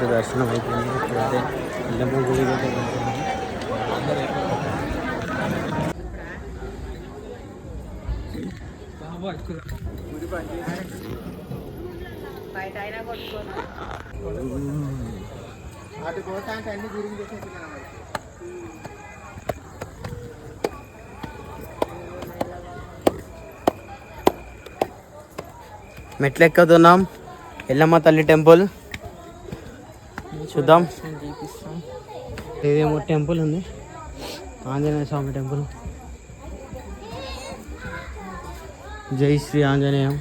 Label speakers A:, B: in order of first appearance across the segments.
A: అయితే దర్శనం అయిపోయింది. ఇప్పుడైతే ఎల్లమ్మ గుడికి అయితే వెళ్తున్నాము. మెట్లు ఎక్కుతున్నాం. ఎల్లమ్మ తల్లి టెంపుల్ చూద్దాం. ఇదేమో టెంపుల్ ఉంది, ఆంజనేయ స్వామి టెంపుల్. జై శ్రీ ఆంజనేయం.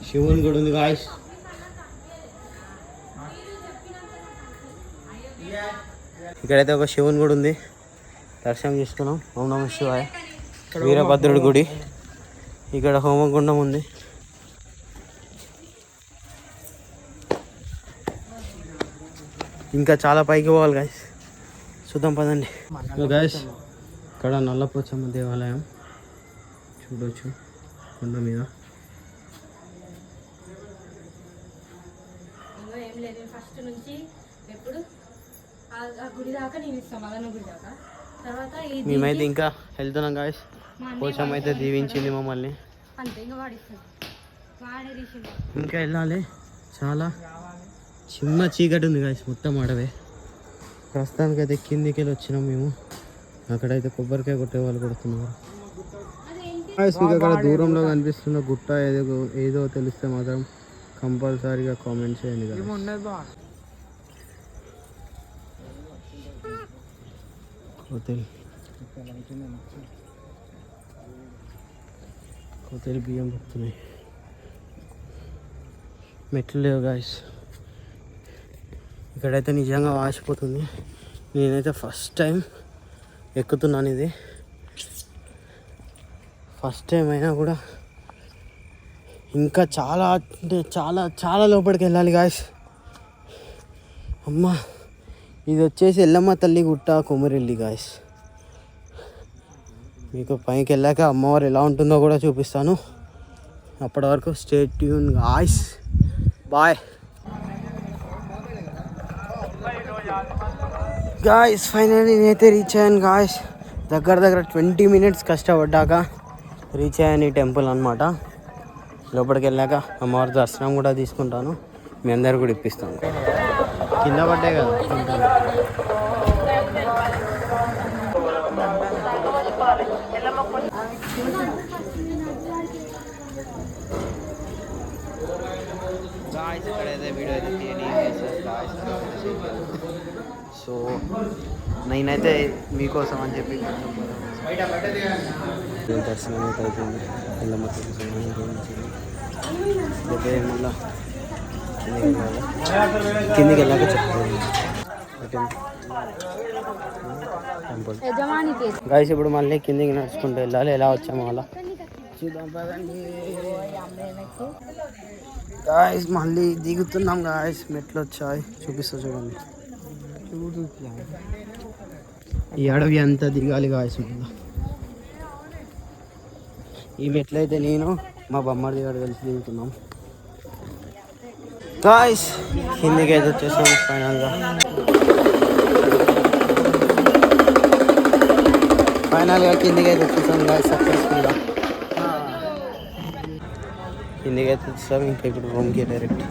A: శివుని కూడా ఉంది గాయస్. ఇక్కడైతే ఒక శివుని గుడి ఉంది, దర్శనం చేసుకున్నాం. ఓం నమః శివాయ. వీరభద్రుడి గుడి. ఇక్కడ హోమగుండం ఉంది. ఇంకా చాలా పైకి పోవాలి గాయస్, చూద్దాం పదండి. గాయస్ ఇక్కడ నల్లపోచమ్మ దేవాలయం చూడవచ్చు కొండ మీద. మేమైతే ఇంకా వెళ్తున్నాం గాయస్. పోచమ్మ అయితే దీవించింది మమ్మల్ని, ఇంకా వెళ్ళాలి. చాలా చిన్న చీకటి ఉంది గాయస్, మొత్తం అడవే. ప్రస్తుతానికి అయితే కిందికి వెళ్ళి వచ్చినాం మేము. అక్కడైతే కొబ్బరికాయ కొట్టే వాళ్ళు కొడుతున్నారు. మీకు అక్కడ దూరంలో కనిపిస్తున్న గుట్ట ఏదో తెలిస్తే మాత్రం కంపల్సరీగా కామెంట్ చేయండి. కోతలు బియ్యం పడుతున్నాయి. మెట్లు లేవు గాయస్. ఇక్కడైతే నిజంగా వాసిపోతుంది. నేనైతే ఫస్ట్ టైం ఎక్కుతున్నాను. ఇది ఫస్ట్ టైం అయినా కూడా ఇంకా చాలా అంటే చాలా చాలా లోపలికి వెళ్ళాలి గాయస్. అమ్మ, ఇది వచ్చేసి ఎల్లమ్మ తల్లి గుట్ట కొమరెల్లి గాయస్. మీకు పైకి వెళ్ళాక అమ్మవారు ఎలా ఉంటుందో కూడా చూపిస్తాను. అప్పటి వరకు stay tune guys. Bye guys. Finally నేనైతే రీచ్ అయ్యాను గాయస్. దగ్గర 20 minutes కష్టపడ్డాక రీచ్ అయ్యాను ఈ టెంపుల్ అనమాట. లోపలికి వెళ్ళాక అమ్మవారి దర్శనం కూడా తీసుకుంటాను, మీ అందరు కూడా ఇప్పిస్తాను. కింద పడ్డాయి కదా. వీడియో సో నేనైతే మీకోసం అని చెప్పి దర్శనం అయితే అయిపోయింది. ఎల్లమ్మ అయితే మళ్ళీ కిందికి వెళ్ళాక చెప్తాను టెంపుల్. గాయస్ ఇప్పుడు మళ్ళీ కిందికి నడుచుకుంటూ వెళ్ళాలి. ఎలా వచ్చాము అలా చూద్దాం పదండి. గాయస్ మళ్ళీ దిగుతున్నాం గాయస్. మెట్లు వచ్చాయి, చూపిస్తా చూడండి. ఈ అడవి అంతా దిగాలి గాయస్. మళ్ళీ ఈ మెట్లు అయితే నేను మా బొమ్మడి గారు కలిసి దిగుతున్నాం గాయస్. కిందికి అయితే వచ్చేసాం ఫైనల్గా కిందికి అయితే వచ్చేసాం గాయస్. సక్సెస్ఫుల్గా కిందికి అయితే వచ్చేసాం. ఇంకా ఇప్పుడు రూమ్కి డైరెక్ట్